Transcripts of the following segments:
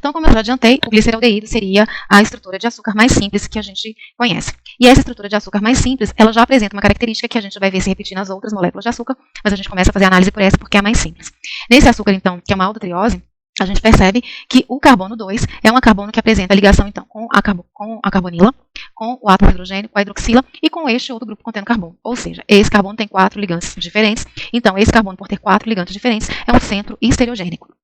Então, como eu já adiantei, o gliceraldeído seria a estrutura de açúcar mais simples que a gente conhece. E essa estrutura de açúcar mais simples, ela já apresenta uma característica que a gente vai ver se repetir nas outras moléculas de açúcar, mas a gente começa a fazer análise por essa porque é a mais simples. Nesse açúcar, então, que é uma aldotriose, a gente percebe que o carbono 2 é um carbono que apresenta ligação, então, com a carbonila, com o átomo de hidrogênio, com a hidroxila e com este outro grupo contendo carbono. Ou seja, esse carbono tem 4 ligantes diferentes, então esse carbono, por ter 4 ligantes diferentes, é um centro estereogênico.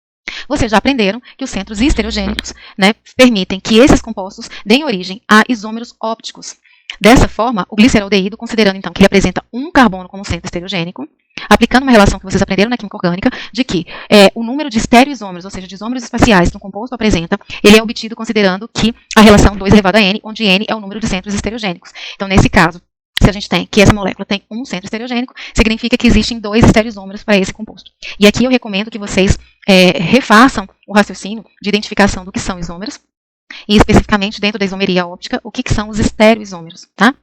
Vocês já aprenderam que os centros estereogênicos, né, permitem que esses compostos deem origem a isômeros ópticos. Dessa forma, o gliceraldeído, considerando então que ele apresenta um carbono como centro estereogênico, aplicando uma relação que vocês aprenderam na química orgânica, de que o número de estereoisômeros, ou seja, de isômeros espaciais que um composto apresenta, ele é obtido considerando que a relação 2 elevado a n, onde n é o número de centros estereogênicos. Então, nesse caso, se a gente tem que essa molécula tem um centro estereogênico, significa que existem 2 estereoisômeros para esse composto. E aqui eu recomendo que vocês refaçam o raciocínio de identificação do que são isômeros, e especificamente dentro da isomeria óptica, o que são os estereoisômeros, tá?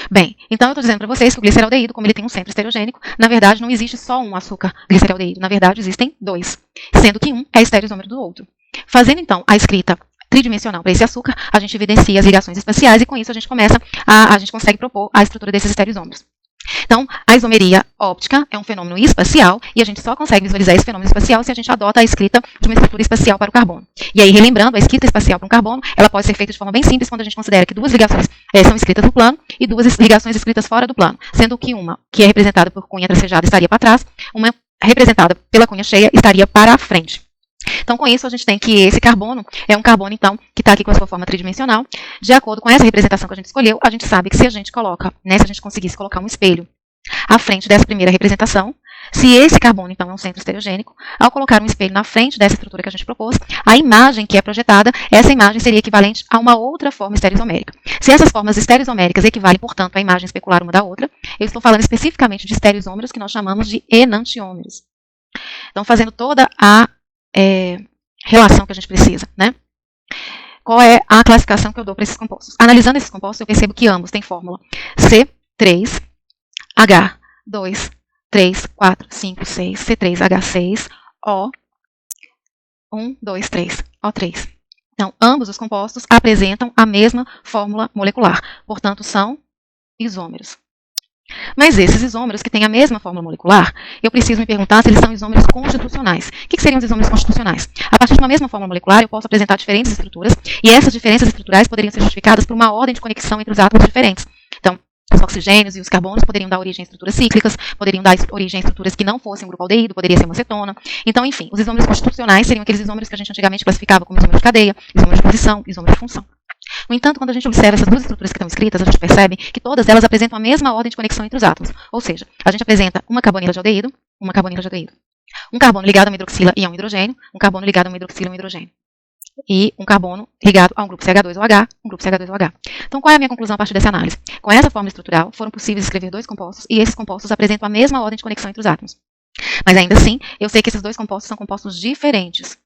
Bem, então eu estou dizendo para vocês que o gliceraldeído, como ele tem um centro estereogênico, na verdade não existe só um açúcar gliceraldeído, na verdade existem 2, sendo que um é estereoisômero do outro. Fazendo então a escrita tridimensional para esse açúcar, a gente evidencia as ligações espaciais e com isso a gente consegue propor a estrutura desses estereoisômeros. Então, a isomeria óptica é um fenômeno espacial e a gente só consegue visualizar esse fenômeno espacial se a gente adota a escrita de uma estrutura espacial para o carbono. E aí, relembrando, a escrita espacial para um carbono, ela pode ser feita de forma bem simples quando a gente considera que 2 ligações são escritas no plano e 2 ligações escritas fora do plano, sendo que uma, que é representada por cunha tracejada, estaria para trás, uma representada pela cunha cheia estaria para a frente. Então, com isso, a gente tem que esse carbono é um carbono, então, que está aqui com a sua forma tridimensional. De acordo com essa representação que a gente escolheu, a gente sabe que se a gente coloca, né, se a gente conseguisse colocar um espelho à frente dessa primeira representação, se esse carbono, então, é um centro estereogênico, ao colocar um espelho na frente dessa estrutura que a gente propôs, a imagem que é projetada, essa imagem seria equivalente a uma outra forma estereoisomérica. Se essas formas estereoisoméricas equivalem, portanto, à imagem especular uma da outra, eu estou falando especificamente de estereoisômeros que nós chamamos de enantiômeros. Então, fazendo toda a relação que a gente precisa, né? Qual é a classificação que eu dou para esses compostos? Analisando esses compostos, eu percebo que ambos têm fórmula C3, H2, 3, 4, 5, 6, C3H6, O, 1, 2, 3, O3. Então, ambos os compostos apresentam a mesma fórmula molecular, portanto, são isômeros. Mas esses isômeros que têm a mesma fórmula molecular, eu preciso me perguntar se eles são isômeros constitucionais. O que seriam os isômeros constitucionais? A partir de uma mesma fórmula molecular, eu posso apresentar diferentes estruturas, e essas diferenças estruturais poderiam ser justificadas por uma ordem de conexão entre os átomos diferentes. Então, os oxigênios e os carbonos poderiam dar origem a estruturas cíclicas, poderiam dar origem a estruturas que não fossem um grupo aldeído, poderia ser uma cetona. Então, enfim, os isômeros constitucionais seriam aqueles isômeros que a gente antigamente classificava como isômeros de cadeia, isômeros de posição, isômeros de função. No entanto, quando a gente observa essas 2 estruturas que estão escritas, a gente percebe que todas elas apresentam a mesma ordem de conexão entre os átomos. Ou seja, a gente apresenta uma carbonila de aldeído, uma carbonila de aldeído. Um carbono ligado a uma hidroxila e a um hidrogênio, um carbono ligado a uma hidroxila e um hidrogênio. E um carbono ligado a um grupo CH2OH, um grupo CH2OH. Então, qual é a minha conclusão a partir dessa análise? Com essa fórmula estrutural, foram possíveis escrever 2 compostos e esses compostos apresentam a mesma ordem de conexão entre os átomos. Mas ainda assim, eu sei que esses 2 compostos são compostos diferentes,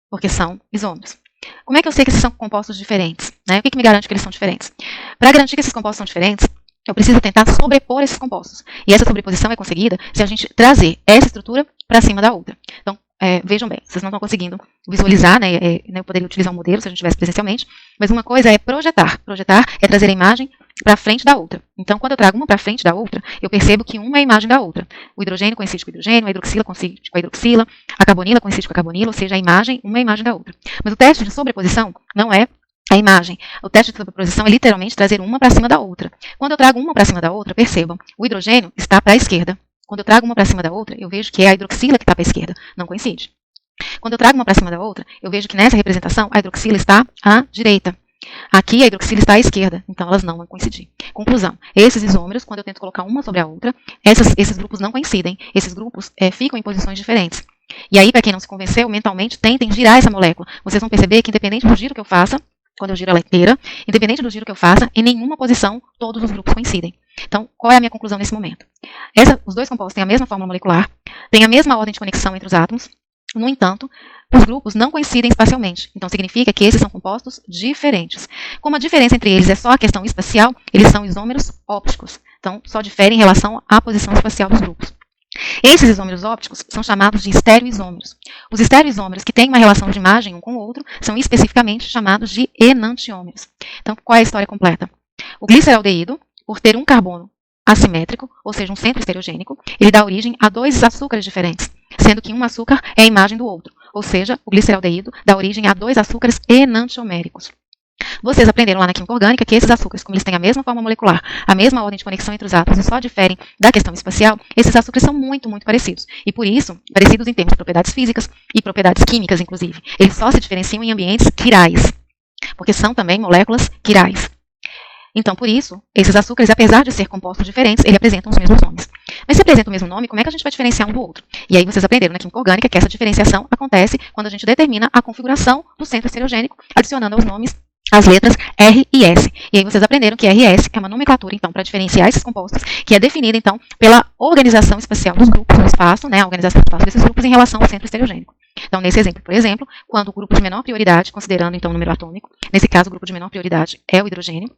porque são isômeros. Como é que eu sei que esses são compostos diferentes? Né? O que me garante que eles são diferentes? Para garantir que esses compostos são diferentes, eu preciso tentar sobrepor esses compostos. E essa sobreposição é conseguida se a gente trazer essa estrutura para cima da outra. Então, vejam bem, vocês não estão conseguindo visualizar, né? Eu poderia utilizar um modelo se a gente tivesse presencialmente, mas uma coisa é projetar. Projetar é trazer a imagem para frente da outra. Então, quando eu trago uma para frente da outra, eu percebo que uma é a imagem da outra. O hidrogênio coincide com o hidrogênio, a hidroxila coincide com a hidroxila, a carbonila coincide com a carbonila, ou seja, a imagem, uma é a imagem da outra. Mas o teste de sobreposição não é a imagem. O teste de sobreposição é literalmente trazer uma para cima da outra. Quando eu trago uma para cima da outra, percebam, o hidrogênio está para a esquerda. Quando eu trago uma para cima da outra, eu vejo que é a hidroxila que está para a esquerda. Não coincide. Quando eu trago uma para cima da outra, eu vejo que nessa representação a hidroxila está à direita. Aqui a hidroxila está à esquerda, então elas não vão coincidir. Conclusão, esses isômeros, quando eu tento colocar uma sobre a outra, esses grupos não coincidem, esses grupos ficam em posições diferentes. E aí, para quem não se convenceu, mentalmente tentem girar essa molécula. Vocês vão perceber que independente do giro que eu faça, quando eu giro ela inteira, independente do giro que eu faça, em nenhuma posição todos os grupos coincidem. Então, qual é a minha conclusão nesse momento? Os 2 compostos têm a mesma fórmula molecular, têm a mesma ordem de conexão entre os átomos. No entanto, os grupos não coincidem espacialmente. Então, significa que esses são compostos diferentes. Como a diferença entre eles é só a questão espacial, eles são isômeros ópticos. Então, só diferem em relação à posição espacial dos grupos. Esses isômeros ópticos são chamados de estereoisômeros. Os estereoisômeros que têm uma relação de imagem um com o outro são especificamente chamados de enantiômeros. Então, qual é a história completa? O gliceraldeído, por ter um carbono assimétrico, ou seja, um centro estereogênico, ele dá origem a dois açúcares diferentes, sendo que um açúcar é a imagem do outro, ou seja, o gliceraldeído dá origem a dois açúcares enantioméricos. Vocês aprenderam lá na química orgânica que esses açúcares, como eles têm a mesma forma molecular, a mesma ordem de conexão entre os átomos e só diferem da questão espacial, esses açúcares são muito, muito parecidos. E por isso, parecidos em termos de propriedades físicas e propriedades químicas, inclusive. Eles só se diferenciam em ambientes quirais, porque são também moléculas quirais. Então, por isso, esses açúcares, apesar de ser compostos diferentes, eles apresentam os mesmos nomes. Mas se apresentam o mesmo nome, como é que a gente vai diferenciar um do outro? E aí vocês aprenderam na química orgânica que essa diferenciação acontece quando a gente determina a configuração do centro estereogênico, adicionando aos nomes as letras R e S. E aí vocês aprenderam que R e S é uma nomenclatura, então, para diferenciar esses compostos, que é definida, então, pela organização espacial dos grupos no espaço, né, a organização espacial desses grupos em relação ao centro estereogênico. Então, nesse exemplo, por exemplo, quando o grupo de menor prioridade, considerando, então, o número atômico, nesse caso, o grupo de menor prioridade é o hidrogênio.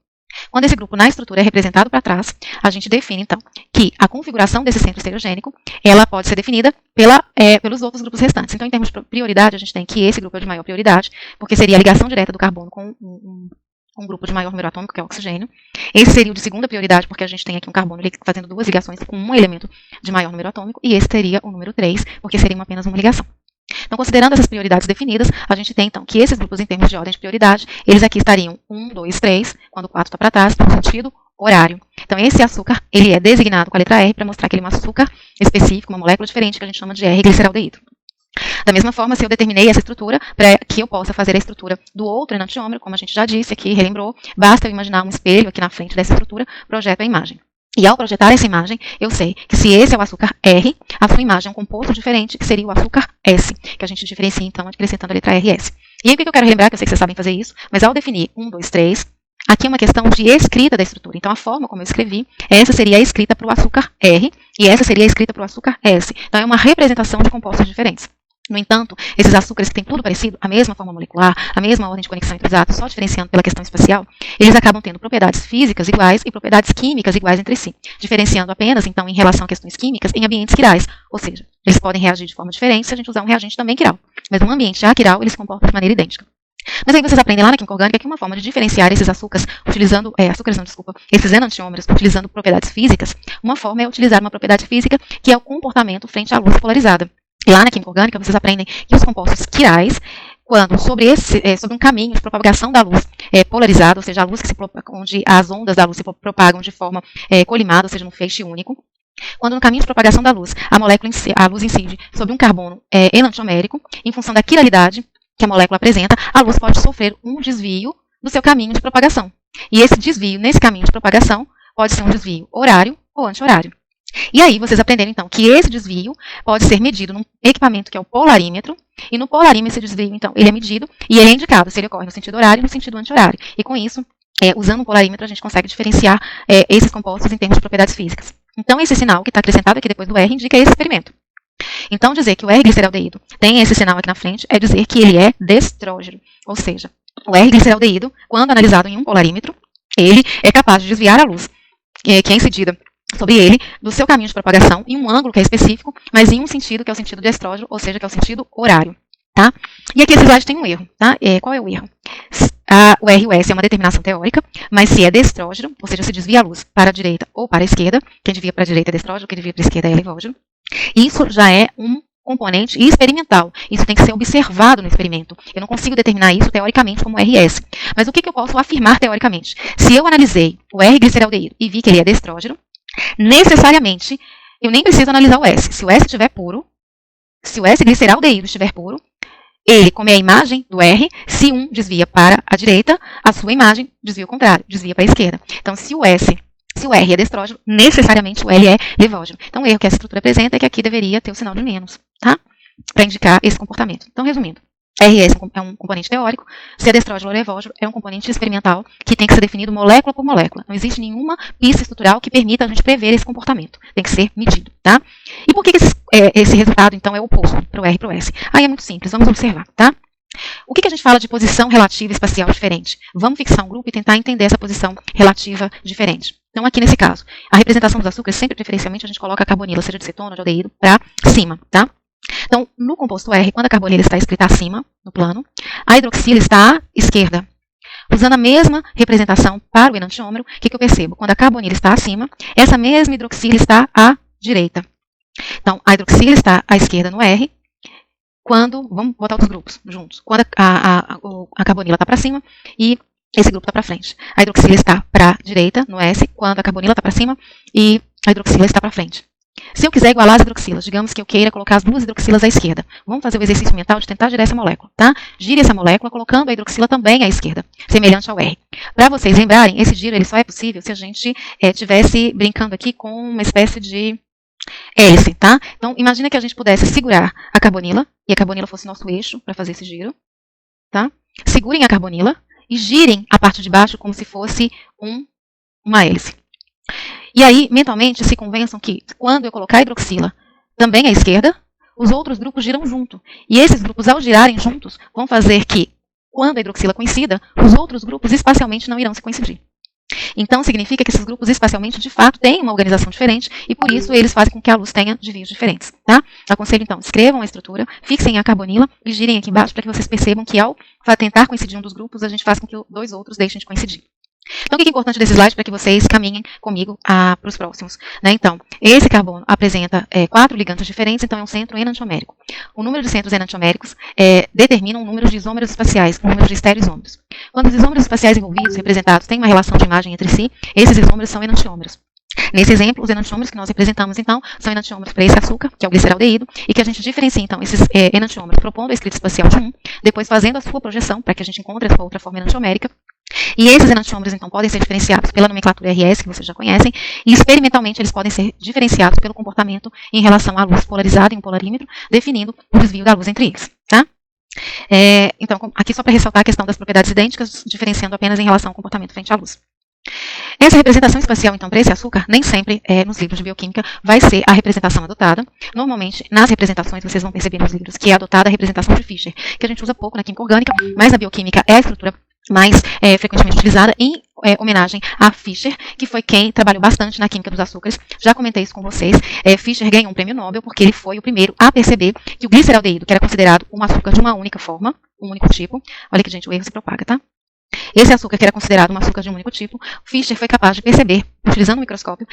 Quando esse grupo na estrutura é representado para trás, a gente define, então, que a configuração desse centro estereogênico, ela pode ser definida pelos outros grupos restantes. Então, em termos de prioridade, a gente tem que esse grupo é de maior prioridade, porque seria a ligação direta do carbono com um grupo de maior número atômico, que é o oxigênio. Esse seria o de segunda prioridade, porque a gente tem aqui um carbono fazendo duas ligações com um elemento de maior número atômico, e esse seria o número 3, porque seria apenas uma ligação. Então, considerando essas prioridades definidas, a gente tem, então, que esses grupos, em termos de ordem de prioridade, eles aqui estariam 1, 2, 3, quando o 4 está para trás, no sentido horário. Então, esse açúcar, ele é designado com a letra R para mostrar que ele é um açúcar específico, uma molécula diferente, que a gente chama de R-gliceraldeído. Da mesma forma, se eu determinei essa estrutura, para que eu possa fazer a estrutura do outro enantiômero, como a gente já disse aqui, relembrou, basta eu imaginar um espelho aqui na frente dessa estrutura, projeto a imagem. E ao projetar essa imagem, eu sei que se esse é o açúcar R, a sua imagem é um composto diferente, que seria o açúcar S, que a gente diferencia, então, acrescentando a letra RS. E aí, o que eu quero relembrar, que eu sei que vocês sabem fazer isso, mas ao definir 1, 2, 3, aqui é uma questão de escrita da estrutura. Então, a forma como eu escrevi, essa seria a escrita para o açúcar R, e essa seria a escrita para o açúcar S. Então, é uma representação de compostos diferentes. No entanto, esses açúcares que têm tudo parecido, a mesma forma molecular, a mesma ordem de conexão entre os átomos, só diferenciando pela questão espacial, eles acabam tendo propriedades físicas iguais e propriedades químicas iguais entre si, diferenciando apenas, então, em relação a questões químicas, em ambientes quirais, ou seja, eles podem reagir de forma diferente se a gente usar um reagente também quiral, mas num ambiente aquiral, eles se comportam de maneira idêntica. Mas aí vocês aprendem lá na química orgânica que uma forma de diferenciar esses açúcares, esses enantiômeros, utilizando propriedades físicas, uma forma é utilizar uma propriedade física que é o comportamento frente à luz polarizada. Lá na química orgânica, vocês aprendem que os compostos quirais, quando sobre um caminho de propagação da luz polarizado, ou seja, a luz onde as ondas da luz se propagam de forma colimada, ou seja, num feixe único, quando no caminho de propagação da luz, a luz incide sobre um carbono enantiomérico, em função da quiralidade que a molécula apresenta, a luz pode sofrer um desvio do seu caminho de propagação. E esse desvio, nesse caminho de propagação, pode ser um desvio horário ou anti-horário. E aí, vocês aprenderam, então, que esse desvio pode ser medido num equipamento que é o polarímetro, e no polarímetro esse desvio, então, ele é medido e ele é indicado se ele ocorre no sentido horário e no sentido anti-horário. E com isso, usando o polarímetro, a gente consegue diferenciar esses compostos em termos de propriedades físicas. Então, esse sinal que está acrescentado aqui depois do R indica esse experimento. Então, dizer que o R-gliceraldeído tem esse sinal aqui na frente é dizer que ele é destrógeno. Ou seja, o R-gliceraldeído, quando analisado em um polarímetro, ele é capaz de desviar a luz que é incidida sobre ele, do seu caminho de propagação, em um ângulo que é específico, mas em um sentido que é o sentido de estrógeno, ou seja, que é o sentido horário. Tá? E aqui esse slide tem um erro. Tá? Qual é o erro? O R e o S é uma determinação teórica, mas se é destrógeno, ou seja, se desvia a luz para a direita ou para a esquerda, quem desvia para a direita é destrógeno, quem desvia para a esquerda é levógeno, isso já é um componente experimental. Isso tem que ser observado no experimento. Eu não consigo determinar isso teoricamente como RS. Mas o que eu posso afirmar teoricamente? Se eu analisei o R-gliceraldeído e vi que ele é destrógeno, necessariamente, eu nem preciso analisar o S. Se o S estiver puro, se o S-gliceraldeído estiver puro, ele, como é a imagem do R, se um desvia para a direita, a sua imagem desvia ao contrário, desvia para a esquerda. Então, se o R é destrógeno, necessariamente o L é levógeno. Então, o erro que essa estrutura apresenta é que aqui deveria ter o sinal de menos, tá? Para indicar esse comportamento. Então, resumindo, RS é um componente teórico, se é destrógeno ou levógeno é um componente experimental que tem que ser definido molécula por molécula. Não existe nenhuma pista estrutural que permita a gente prever esse comportamento. Tem que ser medido, tá? E por que esse resultado, então, é oposto para o R e para o S? Aí é muito simples, vamos observar, tá? O que a gente fala de posição relativa espacial diferente? Vamos fixar um grupo e tentar entender essa posição relativa diferente. Então, aqui nesse caso, a representação dos açúcares, sempre preferencialmente, a gente coloca a carbonila, seja de cetona ou de aldeído, para cima, tá? Então, no composto R, quando a carbonila está escrita acima, no plano, a hidroxila está à esquerda. Usando a mesma representação para o enantiômero, o que eu percebo? Quando a carbonila está acima, essa mesma hidroxila está à direita. Então, a hidroxila está à esquerda no R, quando, vamos botar os grupos juntos, quando a carbonila está para cima e esse grupo está para frente. A hidroxila está para a direita no S, quando a carbonila está para cima e a hidroxila está para frente. Se eu quiser igualar as hidroxilas, digamos que eu queira colocar as duas hidroxilas à esquerda. Vamos fazer o exercício mental de tentar girar essa molécula, tá? Gire essa molécula colocando a hidroxila também à esquerda, semelhante ao R. Para vocês lembrarem, esse giro ele só é possível se a gente estivesse brincando aqui com uma espécie de hélice, tá? Então, imagina que a gente pudesse segurar a carbonila, e a carbonila fosse nosso eixo para fazer esse giro, tá? Segurem a carbonila e girem a parte de baixo como se fosse uma hélice. E aí, mentalmente, se convençam que quando eu colocar a hidroxila também à esquerda, os outros grupos giram junto. E esses grupos, ao girarem juntos, vão fazer que, quando a hidroxila coincida, os outros grupos espacialmente não irão se coincidir. Então, significa que esses grupos espacialmente, de fato, têm uma organização diferente e, por isso, eles fazem com que a luz tenha desvios diferentes. Tá? Aconselho, então, escrevam a estrutura, fixem a carbonila e girem aqui embaixo para que vocês percebam que, ao tentar coincidir um dos grupos, a gente faz com que dois outros deixem de coincidir. Então, o que é importante desse slide para que vocês caminhem comigo para os próximos? Né? Então, esse carbono apresenta 4 ligantes diferentes, então é um centro enantiomérico. O número de centros enantioméricos determina o número de isômeros espaciais, o número de estereoisômeros. Quando os isômeros espaciais envolvidos, representados, têm uma relação de imagem entre si, esses isômeros são enantiômeros. Nesse exemplo, os enantiômeros que nós representamos, então, são enantiômeros para esse açúcar, que é o gliceraldeído, e que a gente diferencia, então, esses enantiômeros propondo a escrita espacial de 1, depois fazendo a sua projeção, para que a gente encontre a sua outra forma enantiomérica. E esses enantiômeros, então, podem ser diferenciados pela nomenclatura RS, que vocês já conhecem, e experimentalmente eles podem ser diferenciados pelo comportamento em relação à luz polarizada em um polarímetro, definindo o desvio da luz entre eles. Tá? Então, aqui só para ressaltar a questão das propriedades idênticas, diferenciando apenas em relação ao comportamento frente à luz. Essa representação espacial, então, para esse açúcar, nem sempre, nos livros de bioquímica, vai ser a representação adotada. Normalmente, nas representações, vocês vão perceber nos livros que é adotada a representação de Fischer, que a gente usa pouco na química orgânica, mas na bioquímica é a estrutura mais frequentemente utilizada em homenagem a Fischer, que foi quem trabalhou bastante na química dos açúcares. Já comentei isso com vocês. Fischer ganhou um prêmio Nobel porque ele foi o primeiro a perceber que o gliceraldeído, que era considerado um açúcar de uma única forma, um único tipo, olha que, gente, o erro se propaga, tá? Esse açúcar, que era considerado um açúcar de um único tipo, Fischer foi capaz de perceber, utilizando o microscópio,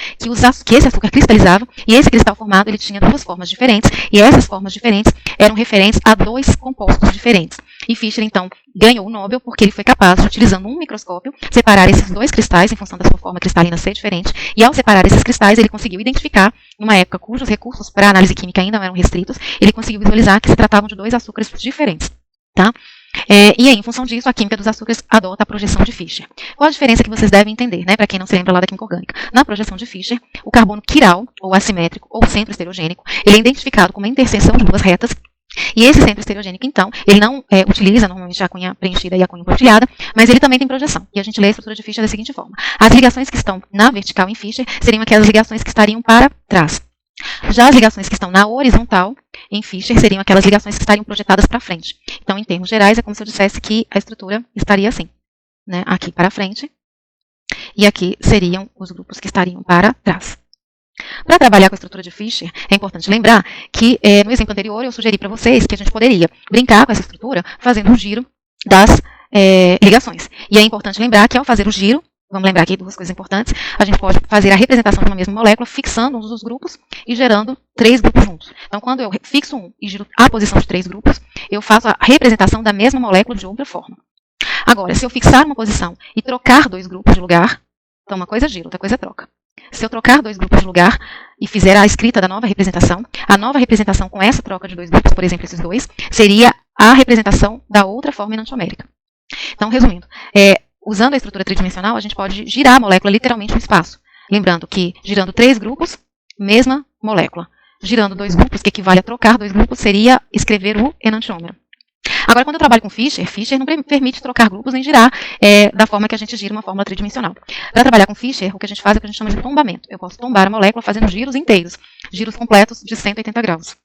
que esse açúcar cristalizava, e esse cristal formado ele tinha duas formas diferentes, e essas formas diferentes eram referentes a dois compostos diferentes. E Fischer, então, ganhou o Nobel porque ele foi capaz de, utilizando um microscópio, separar esses dois cristais em função da sua forma cristalina ser diferente, e ao separar esses cristais, ele conseguiu identificar, numa época cujos recursos para análise química ainda não eram restritos, ele conseguiu visualizar que se tratavam de dois açúcares diferentes. Tá? E aí, em função disso, a química dos açúcares adota a projeção de Fischer. Qual a diferença que vocês devem entender, né, para quem não se lembra lá da química orgânica? Na projeção de Fischer, o carbono quiral, ou assimétrico, ou centro estereogênico, ele é identificado como uma interseção de duas retas, e esse centro estereogênico, então, ele não utiliza normalmente a cunha preenchida e a cunha pontilhada, mas ele também tem projeção. E a gente lê a estrutura de Fischer da seguinte forma. As ligações que estão na vertical em Fischer seriam aquelas ligações que estariam para trás. Já as ligações que estão na horizontal, em Fischer, seriam aquelas ligações que estariam projetadas para frente. Então, em termos gerais, é como se eu dissesse que a estrutura estaria assim, né? Aqui para frente, e aqui seriam os grupos que estariam para trás. Para trabalhar com a estrutura de Fischer, é importante lembrar que, no exemplo anterior, eu sugeri para vocês que a gente poderia brincar com essa estrutura fazendo um giro das ligações. E é importante lembrar que, ao fazer o giro, vamos lembrar aqui duas coisas importantes, a gente pode fazer a representação de uma mesma molécula, fixando um dos grupos e gerando 3 grupos juntos. Então, quando eu fixo um e giro a posição de 3 grupos, eu faço a representação da mesma molécula de outra forma. Agora, se eu fixar uma posição e trocar 2 grupos de lugar, então uma coisa gira, outra coisa troca. Se eu trocar 2 grupos de lugar e fizer a escrita da nova representação, a nova representação com essa troca de 2 grupos, por exemplo, esses dois, seria a representação da outra forma enantiomérica. Então, resumindo, usando a estrutura tridimensional, a gente pode girar a molécula literalmente no espaço. Lembrando que, girando 3 grupos, mesma molécula. Girando 2 grupos, que equivale a trocar 2 grupos, seria escrever o enantiômero. Agora, quando eu trabalho com Fischer, Fischer não permite trocar grupos nem girar da forma que a gente gira uma fórmula tridimensional. Para trabalhar com Fischer, o que a gente faz é o que a gente chama de tombamento. Eu posso tombar a molécula fazendo giros inteiros, giros completos de 180 graus.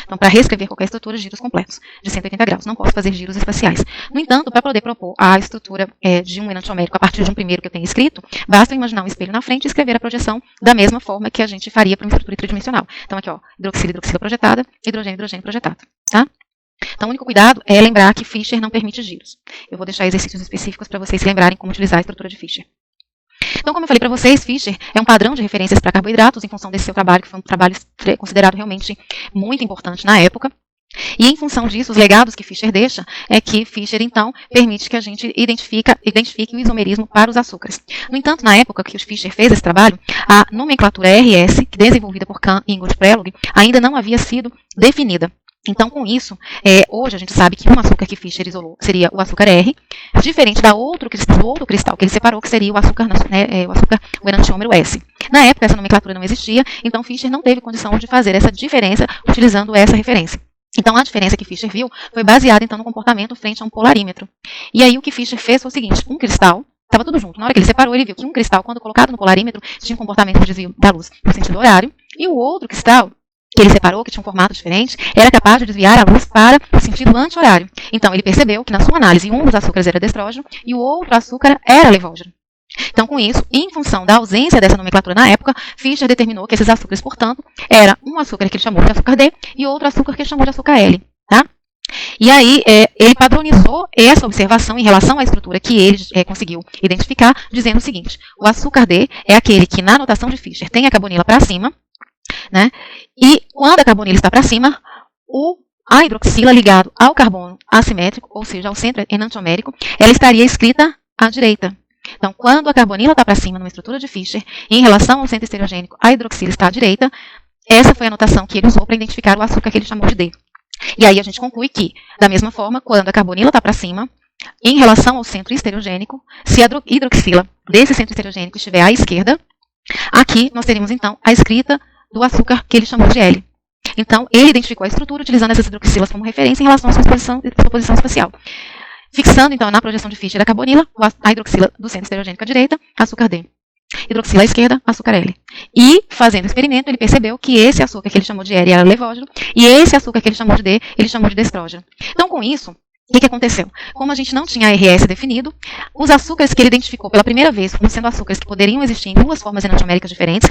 Então, para reescrever qualquer estrutura, giros completos de 180 graus. Não posso fazer giros espaciais. No entanto, para poder propor a estrutura de um enantiomérico a partir de um primeiro que eu tenho escrito, basta eu imaginar um espelho na frente e escrever a projeção da mesma forma que a gente faria para uma estrutura tridimensional. Então, aqui, ó, hidroxila, hidroxila projetada, hidrogênio, hidrogênio projetado. Tá? Então, o único cuidado é lembrar que Fischer não permite giros. Eu vou deixar exercícios específicos para vocês se lembrarem como utilizar a estrutura de Fischer. Então, como eu falei para vocês, Fischer é um padrão de referências para carboidratos em função desse seu trabalho, que foi um trabalho considerado realmente muito importante na época. E em função disso, os legados que Fischer deixa é que Fischer, então, permite que a gente identifique o isomerismo para os açúcares. No entanto, na época que o Fischer fez esse trabalho, a nomenclatura RS, desenvolvida por Kahn e Ingold Prelog, ainda não havia sido definida. Então, com isso, hoje a gente sabe que um açúcar que Fischer isolou seria o açúcar R, diferente do outro cristal que ele separou, que seria o açúcar, o enantiômero S. Na época, essa nomenclatura não existia, então Fischer não teve condição de fazer essa diferença utilizando essa referência. Então, a diferença que Fischer viu foi baseada, então, no comportamento frente a um polarímetro. E aí, o que Fischer fez foi o seguinte, um cristal, estava tudo junto, na hora que ele separou, ele viu que um cristal, quando colocado no polarímetro, tinha um comportamento de desvio da luz no sentido horário, e o outro cristal, que ele separou, que tinha um formato diferente, era capaz de desviar a luz para o sentido anti-horário. Então, ele percebeu que, na sua análise, um dos açúcares era destrógeno e o outro açúcar era levógeno. Então, com isso, em função da ausência dessa nomenclatura na época, Fischer determinou que esses açúcares, portanto, era um açúcar que ele chamou de açúcar D e outro açúcar que ele chamou de açúcar L. Tá? E aí, ele padronizou essa observação em relação à estrutura que ele conseguiu identificar, dizendo o seguinte, o açúcar D é aquele que, na notação de Fischer, tem a carbonila para cima, né? E quando a carbonila está para cima, a hidroxila ligado ao carbono assimétrico, ou seja, ao centro enantiomérico, ela estaria escrita à direita. Então, quando a carbonila está para cima numa estrutura de Fischer, em relação ao centro estereogênico, a hidroxila está à direita, essa foi a notação que ele usou para identificar o açúcar que ele chamou de D. E aí a gente conclui que, da mesma forma, quando a carbonila está para cima, em relação ao centro estereogênico, se a hidroxila desse centro estereogênico estiver à esquerda, aqui nós teríamos então a escrita do açúcar que ele chamou de L. Então, ele identificou a estrutura utilizando essas hidroxilas como referência em relação à sua posição espacial. Fixando, então, na projeção de Fischer da carbonila, a hidroxila do centro estereogênico à direita, açúcar D. Hidroxila à esquerda, açúcar L. E, fazendo o experimento, ele percebeu que esse açúcar que ele chamou de L era levógeno, e esse açúcar que ele chamou de D, ele chamou de destrógeno. Então, com isso, o que aconteceu? Como a gente não tinha RS definido, os açúcares que ele identificou pela primeira vez como sendo açúcares que poderiam existir em duas formas enantioméricas diferentes,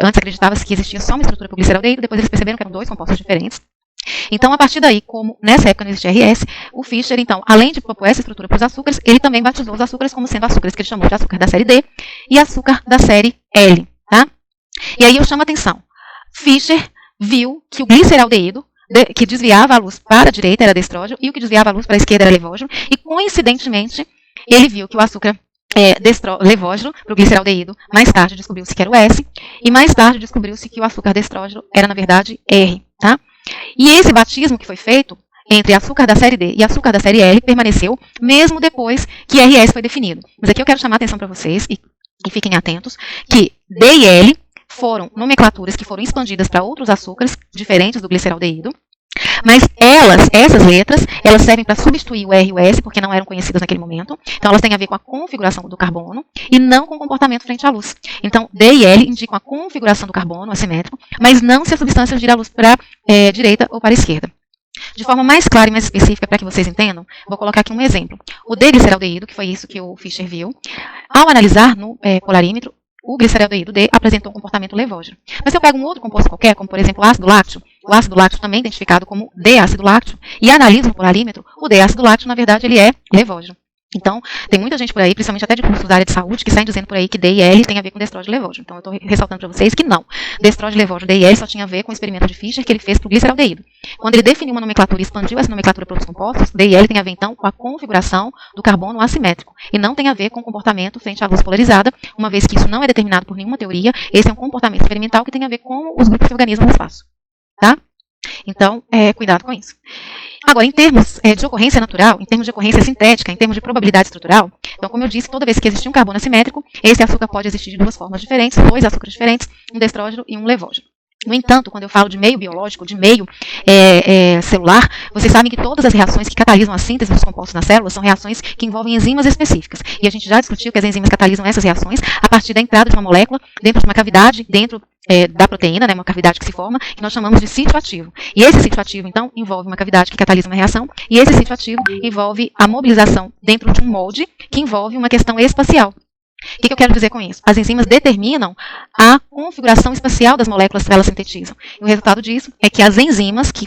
antes acreditava-se que existia só uma estrutura para o gliceraldeído, depois eles perceberam que eram dois compostos diferentes. Então, a partir daí, como nessa época não existia RS, o Fischer, então, além de propor essa estrutura para os açúcares, ele também batizou os açúcares como sendo açúcares que ele chamou de açúcar da série D e açúcar da série L. Tá? E aí eu chamo a atenção. Fischer viu que o gliceraldeído, que desviava a luz para a direita era destrógeno e o que desviava a luz para a esquerda era levógeno, e coincidentemente ele viu que o açúcar levógeno para o gliceraldeído, mais tarde descobriu-se que era o S, e mais tarde descobriu-se que o açúcar destrógeno era na verdade R. Tá? E esse batismo que foi feito entre açúcar da série D e açúcar da série L permaneceu mesmo depois que RS foi definido. Mas aqui eu quero chamar a atenção para vocês, e fiquem atentos, que D e L foram nomenclaturas que foram expandidas para outros açúcares diferentes do gliceraldeído, mas essas letras, elas servem para substituir o R e o S, porque não eram conhecidas naquele momento. Então, elas têm a ver com a configuração do carbono e não com o comportamento frente à luz. Então, D e L indicam a configuração do carbono assimétrico, mas não se a substância gira a luz para a direita ou para a esquerda. De forma mais clara e mais específica, para que vocês entendam, vou colocar aqui um exemplo. O D-gliceraldeído, que foi isso que o Fischer viu, ao analisar no polarímetro, o gliceraldeído D apresentou um comportamento levógeno. Mas se eu pego um outro composto qualquer, como por exemplo o ácido lácteo também identificado como D-ácido lácteo, e analiso no polarímetro, o D-ácido lácteo, na verdade, ele é levógeno. Então, tem muita gente por aí, principalmente até de cursos da área de saúde, que saem dizendo por aí que D e L tem a ver com destrógeno e levógeno. Então, eu estou ressaltando para vocês que não. Destrógeno, levógeno, D e L só tinha a ver com o experimento de Fischer que ele fez para o gliceraldeído. Quando ele definiu uma nomenclatura e expandiu essa nomenclatura para outros compostos, D e L tem a ver, então, com a configuração do carbono assimétrico. E não tem a ver com o comportamento frente à luz polarizada, uma vez que isso não é determinado por nenhuma teoria, esse é um comportamento experimental que tem a ver com os grupos de organismos no espaço. Tá? Então, cuidado com isso. Agora, em termos de ocorrência natural, em termos de ocorrência sintética, em termos de probabilidade estrutural, então, como eu disse, toda vez que existir um carbono assimétrico, esse açúcar pode existir de duas formas diferentes, dois açúcares diferentes, um destrógeno e um levógeno. No entanto, quando eu falo de meio biológico, de meio celular, vocês sabem que todas as reações que catalisam a síntese dos compostos nas células são reações que envolvem enzimas específicas. E a gente já discutiu que as enzimas catalisam essas reações a partir da entrada de uma molécula dentro de uma cavidade, dentro da proteína, né, uma cavidade que se forma, que nós chamamos de sítio ativo. E esse sítio ativo, então, envolve uma cavidade que catalisa uma reação, e esse sítio ativo envolve a mobilização dentro de um molde, que envolve uma questão espacial. O que eu quero dizer com isso? As enzimas determinam a configuração espacial das moléculas que elas sintetizam. E o resultado disso é que as enzimas que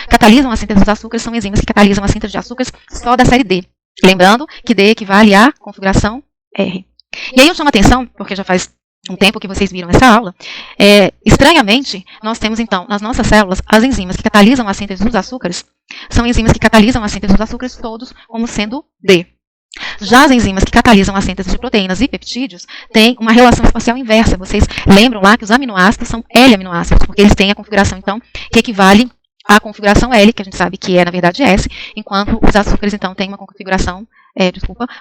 catalisam a síntese dos açúcares são enzimas que catalisam a síntese de açúcares só da série D. Lembrando que D equivale à configuração R. E aí eu chamo a atenção, porque já faz um tempo que vocês viram essa aula, estranhamente, nós temos então, nas nossas células, as enzimas que catalisam a síntese dos açúcares, são enzimas que catalisam a síntese dos açúcares todos como sendo D. Já as enzimas que catalisam a síntese de proteínas e peptídeos têm uma relação espacial inversa. Vocês lembram lá que os aminoácidos são L-aminoácidos, porque eles têm a configuração, então, que equivale à configuração L, que a gente sabe que é, na verdade, S, enquanto os açúcares, então, têm uma configuração,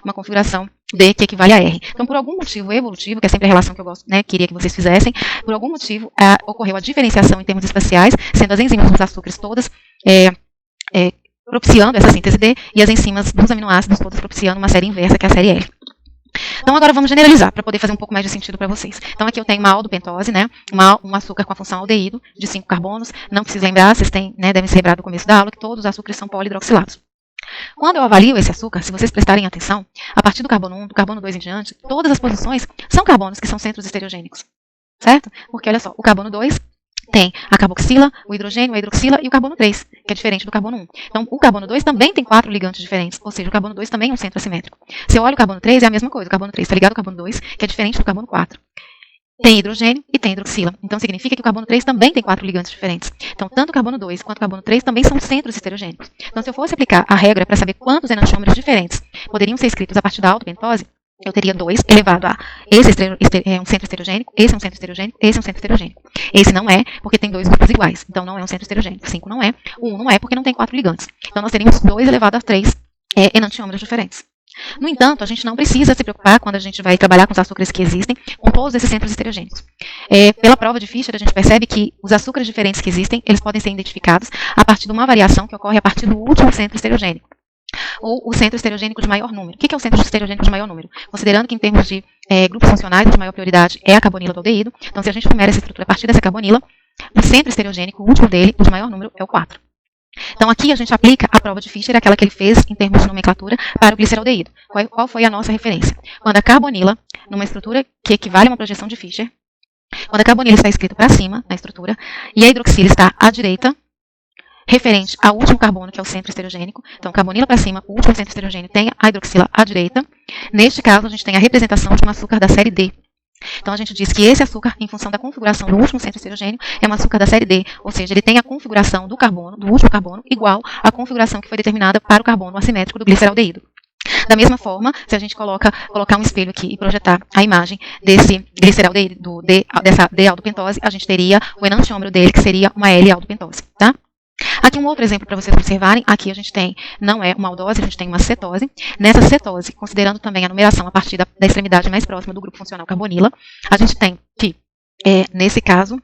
uma configuração D, que equivale a R. Então, por algum motivo evolutivo, que é sempre a relação que eu gosto, queria que vocês fizessem, por algum motivo ocorreu a diferenciação em termos espaciais, sendo as enzimas dos açúcares todas propiciando essa síntese D, e as enzimas dos aminoácidos todas propiciando uma série inversa, que é a série L. Então, agora vamos generalizar, para poder fazer um pouco mais de sentido para vocês. Então, aqui eu tenho uma aldopentose, um açúcar com a função aldeído, de 5 carbonos. Não preciso lembrar, vocês devem se lembrar do começo da aula, que todos os açúcares são polihidroxilados. Quando eu avalio esse açúcar, se vocês prestarem atenção, a partir do carbono 1, do carbono 2 em diante, todas as posições são carbonos que são centros estereogênicos. Certo? Porque, olha só, o carbono 2 tem a carboxila, o hidrogênio, a hidroxila e o carbono 3, que é diferente do carbono 1. Então, o carbono 2 também tem 4 ligantes diferentes, ou seja, o carbono 2 também é um centro assimétrico. Se eu olho o carbono 3, é a mesma coisa. O carbono 3 está ligado ao carbono 2, que é diferente do carbono 4. Tem hidrogênio e tem hidroxila. Então, significa que o carbono 3 também tem 4 ligantes diferentes. Então, tanto o carbono 2 quanto o carbono 3 também são centros estereogênicos. Então, se eu fosse aplicar a regra para saber quantos enantiômeros diferentes poderiam ser escritos a partir da aldopentose, eu teria 2 elevado a esse é um centro estereogênico, esse é um centro estereogênico, esse é um centro estereogênico. Esse não é, porque tem 2 grupos iguais. Então, não é um centro estereogênico. 5 não é. O 1 não é, porque não tem 4 ligantes. Então, nós teríamos 2 elevado a 3 enantiômeros diferentes. No entanto, a gente não precisa se preocupar, quando a gente vai trabalhar com os açúcares que existem, com todos esses centros estereogênicos. Pela prova de Fischer, a gente percebe que os açúcares diferentes que existem, eles podem ser identificados a partir de uma variação que ocorre a partir do último centro estereogênico, ou o centro estereogênico de maior número. O que é o centro estereogênico de maior número? Considerando que, em termos de grupos funcionais, o de maior prioridade é a carbonila do aldeído. Então, se a gente numera essa estrutura a partir dessa carbonila, o centro estereogênico, o último dele, o de maior número, é o 4. Então, aqui a gente aplica a prova de Fischer, aquela que ele fez em termos de nomenclatura, para o gliceraldeído. Qual foi a nossa referência? Quando a carbonila, numa estrutura que equivale a uma projeção de Fischer, quando a carbonila está escrita para cima, na estrutura, e a hidroxila está à direita, referente ao último carbono, que é o centro estereogênico. Então, carbonila para cima, o último centro estereogênico tem a hidroxila à direita. Neste caso, a gente tem a representação de um açúcar da série D. Então, a gente diz que esse açúcar, em função da configuração do último centro estereogênico, é um açúcar da série D, ou seja, ele tem a configuração do carbono, do último carbono, igual à configuração que foi determinada para o carbono assimétrico do gliceraldeído. Da mesma forma, se a gente colocar um espelho aqui e projetar a imagem desse gliceraldeído, dessa D-aldopentose, a gente teria o enantiômero dele, que seria uma L-aldopentose, tá? Aqui um outro exemplo para vocês observarem. Aqui a gente tem, não é uma aldose, a gente tem uma cetose. Nessa cetose, considerando também a numeração a partir da extremidade mais próxima do grupo funcional carbonila, a gente tem que, nesse caso,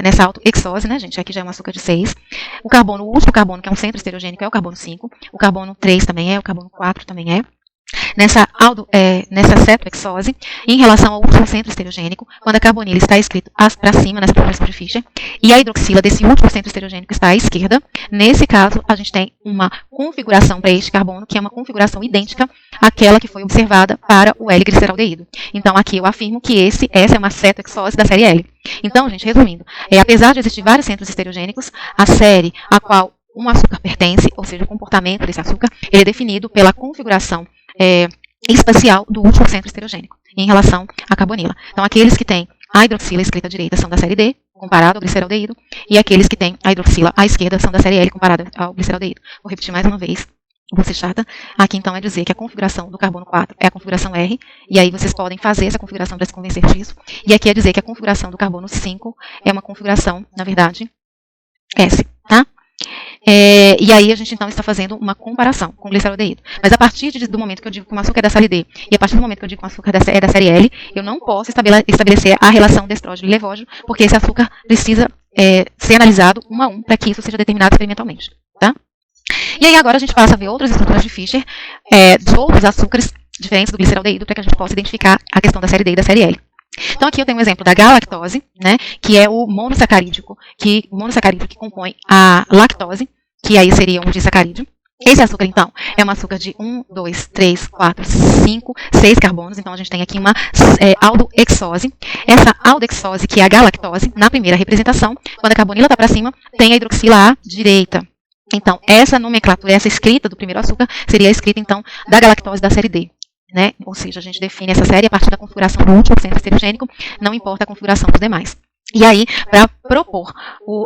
nessa autoexose, né, gente, aqui já é um açúcar de 6. O último carbono, que é um centro estereogênico, é o carbono 5. O carbono 3 também é, o carbono 4 também é. Nessa cetoexose, em relação ao último centro estereogênico, quando a carbonila está escrito para cima, nessa proporção de Fischer, e a hidroxila desse último centro estereogênico está à esquerda, nesse caso, a gente tem uma configuração para este carbono, que é uma configuração idêntica àquela que foi observada para o L-gliceraldeído. Então, aqui eu afirmo que essa é uma cetoexose da série L. Então, gente, resumindo, apesar de existir vários centros estereogênicos, a série a qual um açúcar pertence, ou seja, o comportamento desse açúcar, ele é definido pela configuração espacial do último centro estereogênico, em relação à carbonila. Então, aqueles que têm a hidroxila escrita à direita são da série D, comparado ao gliceraldeído, e aqueles que têm a hidroxila à esquerda são da série L, comparado ao gliceraldeído. Vou repetir mais uma vez, vou ser chata. Aqui, então, é dizer que a configuração do carbono 4 é a configuração R, e aí vocês podem fazer essa configuração para se convencer disso. E aqui é dizer que a configuração do carbono 5 é uma configuração, na verdade, S, tá? E aí a gente então está fazendo uma comparação com o gliceraldeído. Mas a partir do momento que eu digo que um açúcar é da série D, e a partir do momento que eu digo que um açúcar é da série L, eu não posso estabelecer a relação de estrógeno e levógeno, porque esse açúcar precisa ser analisado um a um para que isso seja determinado experimentalmente. Tá? E aí agora a gente passa a ver outras estruturas de Fischer de outros açúcares diferentes do gliceraldeído para que a gente possa identificar a questão da série D e da série L. Então aqui eu tenho um exemplo da galactose, né, que é o monossacarídeo que compõe a lactose, que aí seria um disacarídeo. Esse açúcar, então, é um açúcar de 1, 2, 3, 4, 5, 6 carbonos. Então, a gente tem aqui uma aldoexose. Essa aldoexose, que é a galactose, na primeira representação, quando a carbonila está para cima, tem a hidroxila à direita. Então, essa nomenclatura, essa escrita do primeiro açúcar, seria a escrita, então, da galactose da série D. Né? Ou seja, a gente define essa série a partir da configuração do último centro esterogênico, não importa a configuração dos demais. E aí, para propor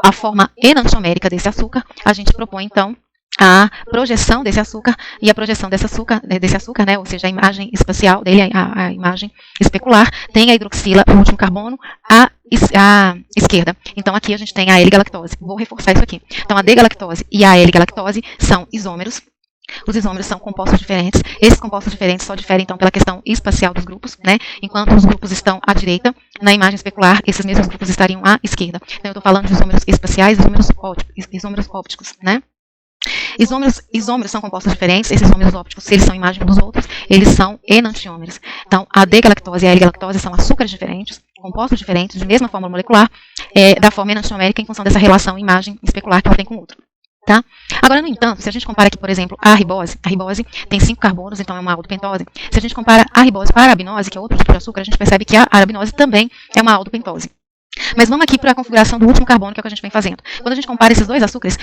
a forma enantiomérica desse açúcar, a gente propõe, então, a projeção desse açúcar, e a projeção desse açúcar, né, ou seja, a imagem espacial dele, a imagem especular, tem a hidroxila, o último carbono, à esquerda. Então, aqui a gente tem a L-galactose. Vou reforçar isso aqui. Então, a D-galactose e a L-galactose são isômeros. Os isômeros são compostos diferentes. Esses compostos diferentes só diferem, então, pela questão espacial dos grupos, né? Enquanto os grupos estão à direita, na imagem especular, esses mesmos grupos estariam à esquerda. Então, eu estou falando de isômeros espaciais e isômeros ópticos, né? Isômeros são compostos diferentes. Esses isômeros ópticos, se eles são imagem dos outros, eles são enantiômeros. Então, a D-galactose e a L-galactose são açúcares diferentes, compostos diferentes, de mesma fórmula molecular, da forma enantiomérica em função dessa relação imagem especular que um tem com o outro. Tá? Agora, no entanto, se a gente compara aqui, por exemplo, a ribose tem 5 carbonos, então é uma aldopentose. Se a gente compara a ribose para a arabinose, que é outro tipo de açúcar, a gente percebe que a arabinose também é uma aldopentose. Mas vamos aqui para a configuração do último carbono, que é o que a gente vem fazendo. Quando a gente compara esses dois açúcares,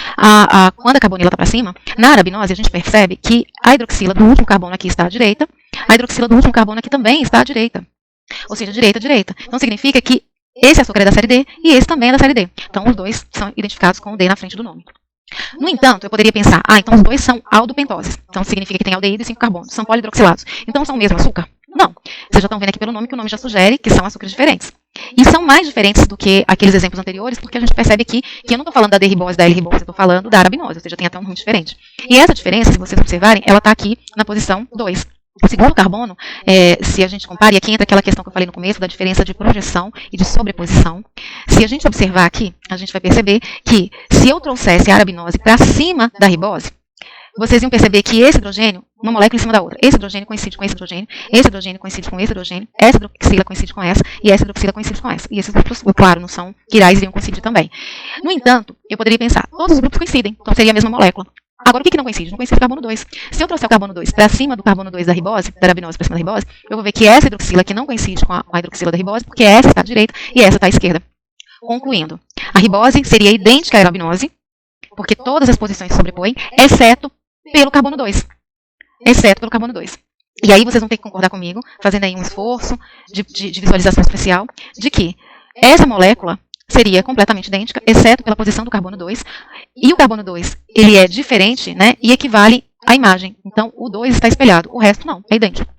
quando a carbonila está para cima, na arabinose a gente percebe que a hidroxila do último carbono aqui está à direita, a hidroxila do último carbono aqui também está à direita. Ou seja, direita, direita. Então significa que esse açúcar é da série D e esse também é da série D. Então os dois são identificados com o D na frente do nome. No entanto, eu poderia pensar, então os dois são aldopentoses. Então significa que tem aldeído e 5 carbonos, são polihidroxilados. Então são o mesmo açúcar? Não. Vocês já estão vendo aqui pelo nome que o nome já sugere que são açúcares diferentes. E são mais diferentes do que aqueles exemplos anteriores, porque a gente percebe aqui que eu não estou falando da D-ribose, da L-ribose, eu estou falando da arabinose, ou seja, tem até um nome diferente. E essa diferença, se vocês observarem, ela está aqui na posição 2. O segundo carbono, se a gente compara, e aqui entra aquela questão que eu falei no começo, da diferença de projeção e de sobreposição. Se a gente observar aqui, a gente vai perceber que se eu trouxesse a arabinose para cima da ribose, vocês iam perceber que esse hidrogênio, uma molécula em cima da outra, esse hidrogênio coincide com esse hidrogênio coincide com esse hidrogênio, essa hidroxila coincide com essa, e essa hidroxila coincide com essa. E esses grupos, claro, não são quirais, iriam coincidir também. No entanto, eu poderia pensar, todos os grupos coincidem, então seria a mesma molécula. Agora, o que não coincide? Não coincide o carbono 2. Se eu trouxer o carbono 2 para cima do carbono 2 da ribose, da arabinose para cima da ribose, eu vou ver que essa hidroxila aqui não coincide com a hidroxila da ribose, porque essa está à direita e essa está à esquerda. Concluindo, a ribose seria idêntica à arabinose, porque todas as posições se sobrepõem, exceto pelo carbono 2. Exceto pelo carbono 2. E aí vocês vão ter que concordar comigo, fazendo aí um esforço de visualização especial, de que essa molécula seria completamente idêntica, exceto pela posição do carbono 2. E o carbono 2, ele é diferente, né, e equivale à imagem. Então, o 2 está espelhado, o resto não, é idêntico.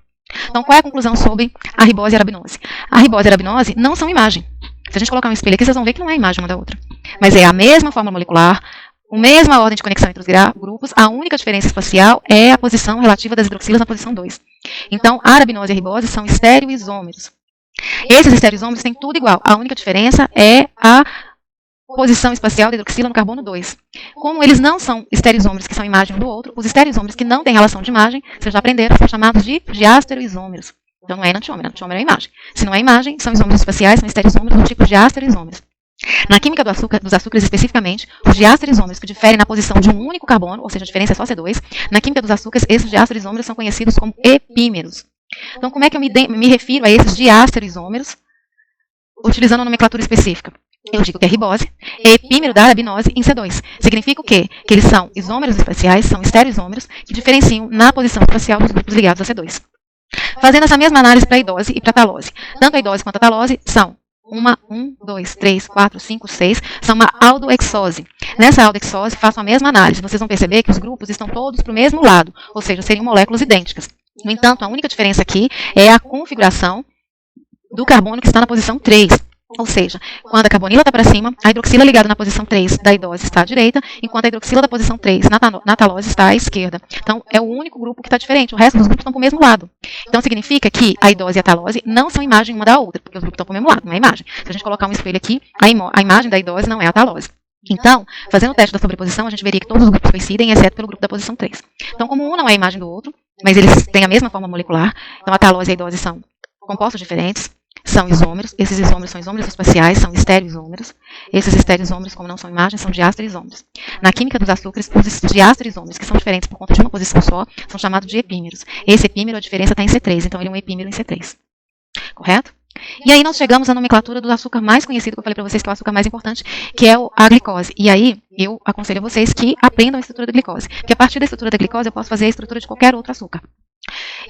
Então, qual é a conclusão sobre a ribose e a arabinose? A ribose e a arabinose não são imagem. Se a gente colocar um espelho aqui, vocês vão ver que não é a imagem uma da outra. Mas é a mesma fórmula molecular, a mesma ordem de conexão entre os grupos, a única diferença espacial é a posição relativa das hidroxilas na posição 2. Então, a arabinose e a ribose são estereoisômeros. Esses estereoisômeros têm tudo igual. A única diferença é a posição espacial da hidroxila no carbono 2. Como eles não são estereoisômeros que são imagem um do outro, os estereoisômeros que não têm relação de imagem, vocês já aprenderam, são chamados de diastereoisômeros. Então não é enantiômero, enantiômero é imagem. Se não é imagem, são isômeros espaciais, são estereoisômeros do tipo diastereoisômeros. Na química dos açúcares especificamente, os diastereoisômeros que diferem na posição de um único carbono, ou seja, a diferença é só C2, na química dos açúcares, esses diastereoisômeros são conhecidos como epímeros. Então, como é que eu me refiro a esses diastereoisômeros utilizando a nomenclatura específica? Eu digo que é ribose, é epímero da arabinose em C2. Significa o quê? Que eles são isômeros espaciais, são estereoisômeros, que diferenciam na posição espacial dos grupos ligados a C2. Fazendo essa mesma análise para a idose e para a talose. Tanto a idose quanto a talose são 1, 2, 3, 4, 5, 6, são uma aldoexose. Nessa aldoexose, façam a mesma análise. Vocês vão perceber que os grupos estão todos para o mesmo lado, ou seja, seriam moléculas idênticas. No entanto, a única diferença aqui é a configuração do carbono que está na posição 3. Ou seja, quando a carbonila está para cima, a hidroxila ligada na posição 3 da idose está à direita, enquanto a hidroxila da posição 3 na talose está à esquerda. Então, é o único grupo que está diferente, o resto dos grupos estão para o mesmo lado. Então, significa que a idose e a talose não são imagem uma da outra, porque os grupos estão para o mesmo lado, não é imagem. Se a gente colocar um espelho aqui, a imagem da idose não é a talose. Então, fazendo o teste da sobreposição, a gente veria que todos os grupos coincidem, exceto pelo grupo da posição 3. Então, como um não é a imagem do outro, mas eles têm a mesma forma molecular, então a talose e a idose são compostos diferentes, são isômeros. Esses isômeros são isômeros espaciais, são estereoisômeros. Esses estereoisômeros, como não são imagens, são diastereisômeros. Na química dos açúcares, os diastereisômeros, que são diferentes por conta de uma posição só, são chamados de epímeros. Esse epímero, a diferença está em C3, então ele é um epímero em C3. Correto? E aí nós chegamos à nomenclatura do açúcar mais conhecido, que eu falei para vocês que é o açúcar mais importante, que é a glicose. E aí eu aconselho a vocês que aprendam a estrutura da glicose, porque a partir da estrutura da glicose eu posso fazer a estrutura de qualquer outro açúcar.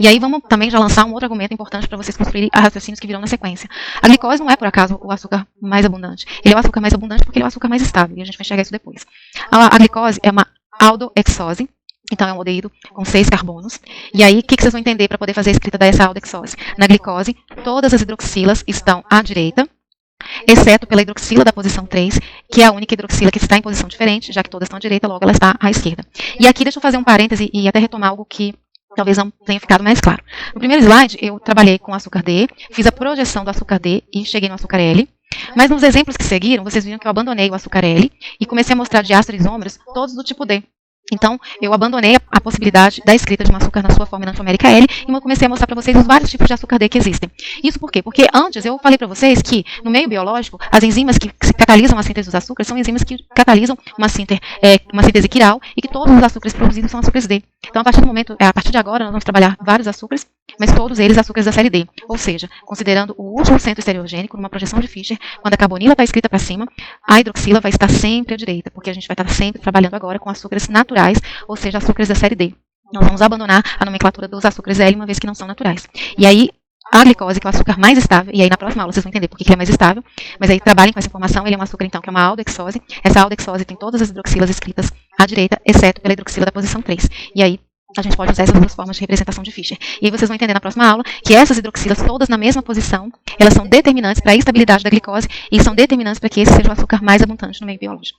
E aí vamos também já lançar um outro argumento importante para vocês construírem raciocínios que virão na sequência. A glicose não é, por acaso, o açúcar mais abundante. Ele é o açúcar mais abundante porque ele é o açúcar mais estável, e a gente vai enxergar isso depois. A glicose é uma aldohexose, então é um aldeído com 6 carbonos. E aí, o que vocês vão entender para poder fazer a escrita dessa aldohexose? Na glicose, todas as hidroxilas estão à direita, exceto pela hidroxila da posição 3, que é a única hidroxila que está em posição diferente, já que todas estão à direita, logo ela está à esquerda. E aqui deixa eu fazer um parêntese e até retomar algo que talvez não tenha ficado mais claro. No primeiro slide, eu trabalhei com açúcar D, fiz a projeção do açúcar D e cheguei no açúcar L. Mas nos exemplos que seguiram, vocês viram que eu abandonei o açúcar L e comecei a mostrar diastereisômeros todos do tipo D. Então, eu abandonei a possibilidade da escrita de um açúcar na sua forma enantiomérica L e eu comecei a mostrar para vocês os vários tipos de açúcar D que existem. Isso por quê? Porque antes eu falei para vocês que, no meio biológico, as enzimas que catalisam a síntese dos açúcares são enzimas que catalisam uma síntese quiral e que todos os açúcares produzidos são açúcares D. Então, a partir de agora, nós vamos trabalhar vários açúcares, mas todos eles açúcares da série D. Ou seja, considerando o último centro estereogênico, numa projeção de Fischer, quando a carbonila está escrita para cima, a hidroxila vai estar sempre à direita, porque a gente vai estar sempre trabalhando agora com açúcares naturais, ou seja, açúcares da série D. Nós vamos abandonar a nomenclatura dos açúcares L, uma vez que não são naturais. E aí, a glicose, que é o açúcar mais estável, e aí na próxima aula vocês vão entender por que ele é mais estável, mas aí trabalhem com essa informação, ele é um açúcar então que é uma aldohexose. Essa aldohexose tem todas as hidroxilas escritas à direita, exceto pela hidroxila da posição 3. E aí, a gente pode usar essas duas formas de representação de Fischer. E aí vocês vão entender na próxima aula que essas hidroxilas, todas na mesma posição, elas são determinantes para a estabilidade da glicose e são determinantes para que esse seja o açúcar mais abundante no meio biológico.